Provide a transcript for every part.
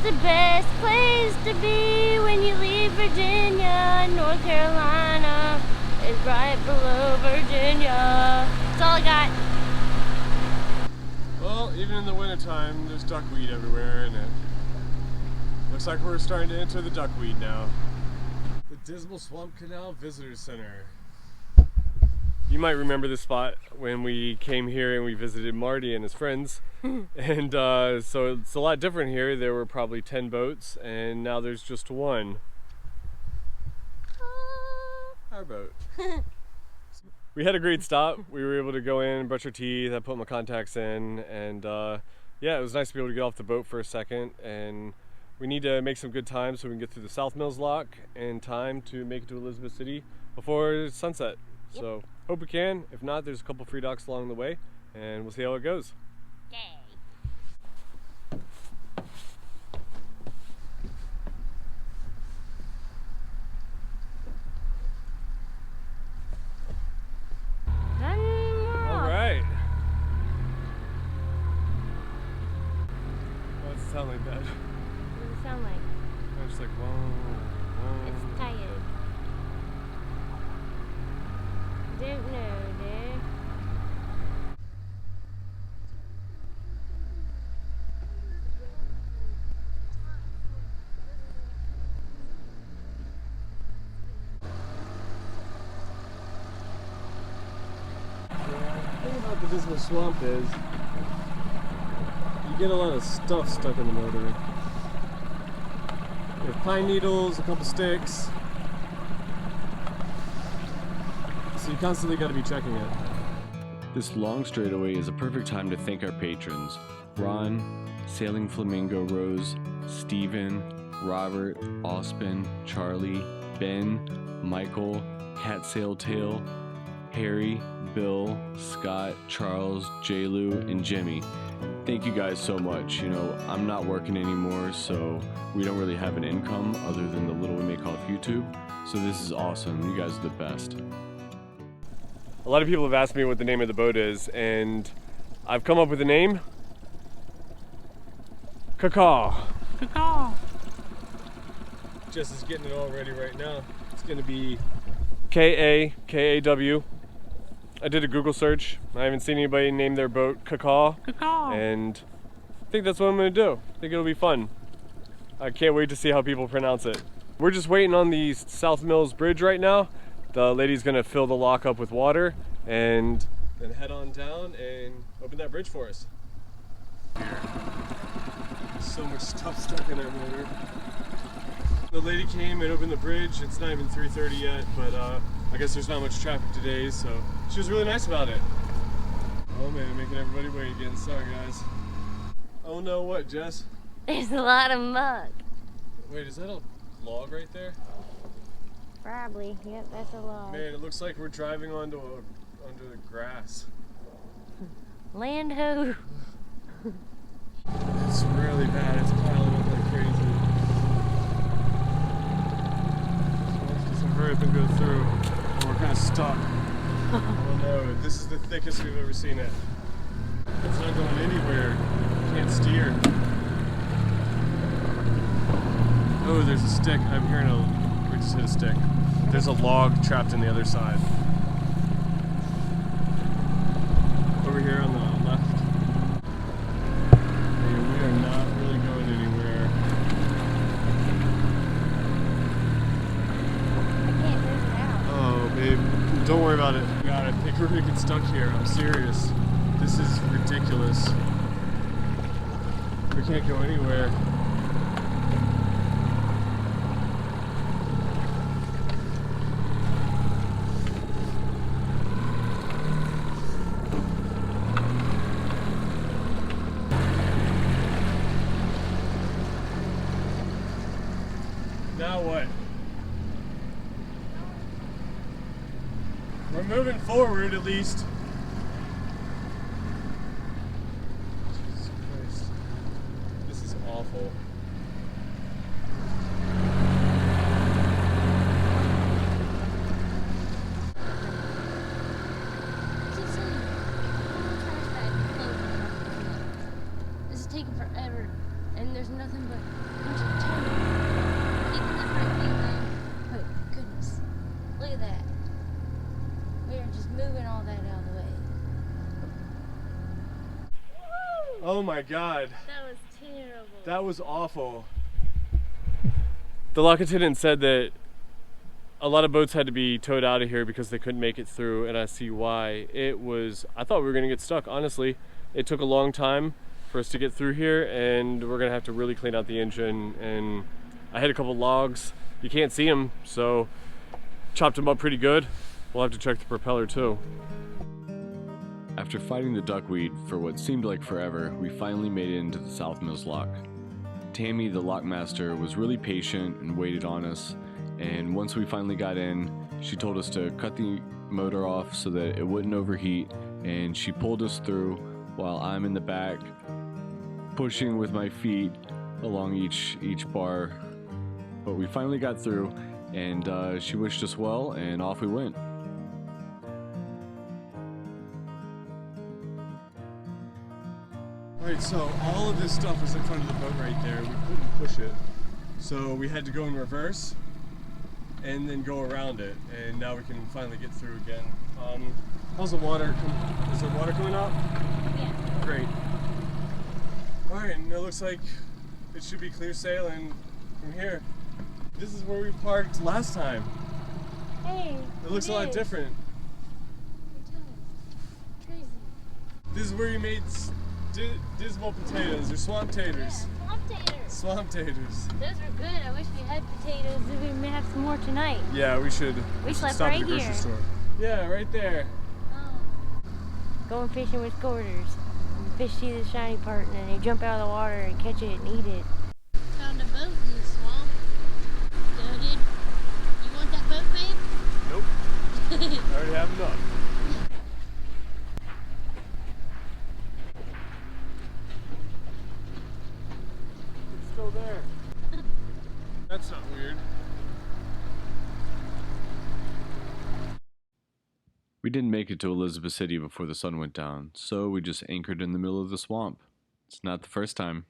the best place to be when you leave Virginia. North Carolina is right below Virginia. That's all I got. Well, even in the wintertime, there's duckweed everywhere, and it looks like we're starting to enter the duckweed now. The Dismal Swamp Canal Visitor Center. You might remember this spot when we came here and we visited Marty and his friends. And so it's a lot different here. There were probably 10 boats, and now there's just one. Our boat. We had a great stop. We were able to go in, brush our teeth, I put my contacts in, and yeah, it was nice to be able to get off the boat for a second. And we need to make some good time so we can get through the South Mills Lock in time to make it to Elizabeth City before sunset. Yep. So hope we can. If not, there's a couple free docks along the way, and we'll see how it goes. Yay. Sound like that? What does it sound like? I'm just like, whoa, whoa. It's tired. Don't know, dude. The thing about the Dismal Swamp is you get a lot of stuff stuck in the motor. You have pine needles, a couple sticks. So you constantly got to be checking it. This long straightaway is a perfect time to thank our patrons. Ron, Sailing Flamingo Rose, Steven, Robert, Austin, Charlie, Ben, Michael, Cat Sailtail, Harry, Bill, Scott, Charles, J-Lou, and Jimmy. Thank you guys so much. You know, I'm not working anymore, so we don't really have an income other than the little we make off YouTube. So this is awesome. You guys are the best. A lot of people have asked me what the name of the boat is, and I've come up with a name. Cacaw. Cacaw. Jess is getting it all ready right now. It's going to be K-A-K-A-W. I did a Google search. I haven't seen anybody name their boat Cacaw. Cacaw. And I think that's what I'm going to do. I think it'll be fun. I can't wait to see how people pronounce it. We're just waiting on the South Mills Bridge right now. The lady's going to fill the lock up with water and then head on down and open that bridge for us. There's so much stuff stuck in that motor. The lady came and opened the bridge. It's not even 3:30 yet, but I guess there's not much traffic today, so she was really nice about it. Oh man, making everybody wait again. Sorry guys. Oh no, what, Jess? There's a lot of mud. Wait, is that a log right there? Probably. Yep, that's a log. Man, it looks like we're driving onto the grass. Land ho. It's really bad. It's piling up like crazy. So let's just hurry up and go through. We're kind of stuck. Oh no, this is the thickest we've ever seen it. It's not going anywhere. Can't steer. Oh, there's a stick. I'm hearing we just hit a stick. There's a log trapped in the other side. Over here on the left. Hey, we are not really going anywhere. I can't move it out. Oh, babe. Don't worry about it. God, I think we're gonna get stuck here. I'm serious. This is ridiculous. We can't go anywhere. Now what? We're moving forward at least. Jesus Christ. This is awful. This is taking forever. And there's nothing but a bunch of timber keeping this right behind. Oh, goodness. Look at that. We are just moving all that out of the way. Oh my God. That was terrible. That was awful. The lock attendant said that a lot of boats had to be towed out of here because they couldn't make it through, and I see why. I thought we were gonna get stuck, honestly. It took a long time for us to get through here, and we're gonna have to really clean out the engine. And I had a couple logs. You can't see them, so chopped them up pretty good. We'll have to check the propeller too. After fighting the duckweed for what seemed like forever, we finally made it into the South Mills lock. Tammy, the lockmaster, was really patient and waited on us, and once we finally got in, she told us to cut the motor off so that it wouldn't overheat, and she pulled us through while I'm in the back pushing with my feet along each bar. But we finally got through, and she wished us well, and off we went. Alright, so all of this stuff was in front of the boat right there. We couldn't push it. So we had to go in reverse and then go around it. And now we can finally get through again. How's the water? Is there water coming out? Yeah. Great. Alright, and it looks like it should be clear sailing from here. This is where we parked last time. Hey. It looks a lot different. Crazy. This is where you made dismal potatoes, or swamp taters. Yeah, swamp taters. Swamp taters. Those were good. I wish we had potatoes. We may have some more tonight. Yeah, we should. We slept stop right at the grocery here. store. Yeah, right there. Oh. Going fishing with quarters. The fish see the shiny part and then they jump out of the water and catch it and eat it. Found a boat in the swamp. Dude, you want that boat, babe? Nope. I already have enough. It's still there. That's not weird. We didn't make it to Elizabeth City before the sun went down, so we just anchored in the middle of the swamp. It's not the first time.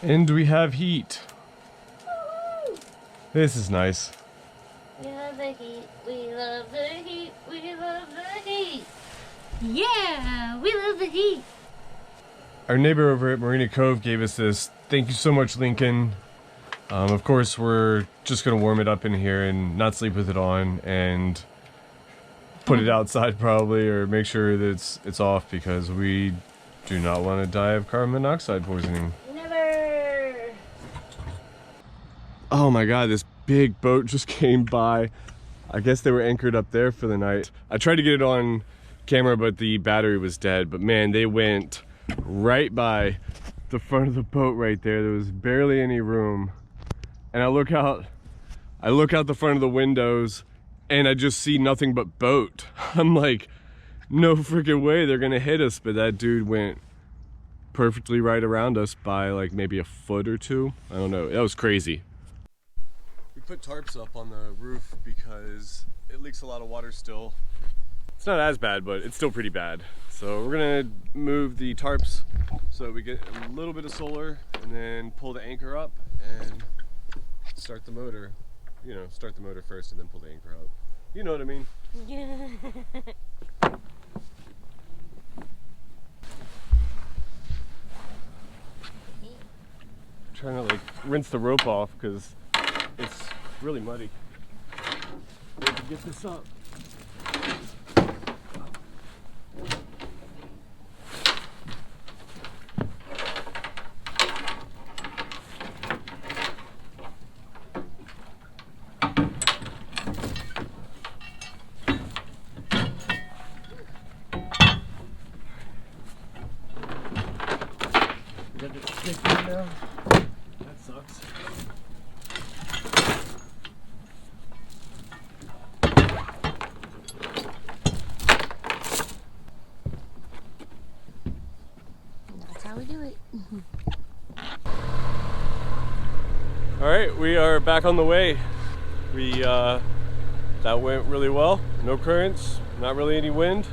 And we have heat. This is nice. We love the heat, we love the heat, we love the heat. Yeah, we love the heat. Our neighbor over at Marina Cove gave us this. Thank you so much, Lincoln. Of course, we're just gonna warm it up in here and not sleep with it on and put it outside probably, or make sure that it's off because we do not want to die of carbon monoxide poisoning. Never. Oh my God, this big boat just came by. I guess they were anchored up there for the night. I tried to get it on camera, but the battery was dead. But man, they went right by the front of the boat right there. There was barely any room. And I look out the front of the windows and I just see nothing but boat. I'm like, no freaking way they're gonna hit us. But that dude went perfectly right around us by like maybe a foot or two. I don't know, that was crazy. We put tarps up on the roof because it leaks a lot of water still. It's not as bad, but it's still pretty bad. So we're gonna move the tarps so that we get a little bit of solar and then pull the anchor up and start the motor. You know, start the motor first and then pull the anchor up. You know what I mean? Yeah. Trying to like rinse the rope off because it's really muddy. We have to get this up. We got this stick in now. That sucks. That's how we do it. All right, we are back on the way. That went really well. No currents, not really any wind.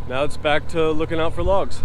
Now it's back to looking out for logs.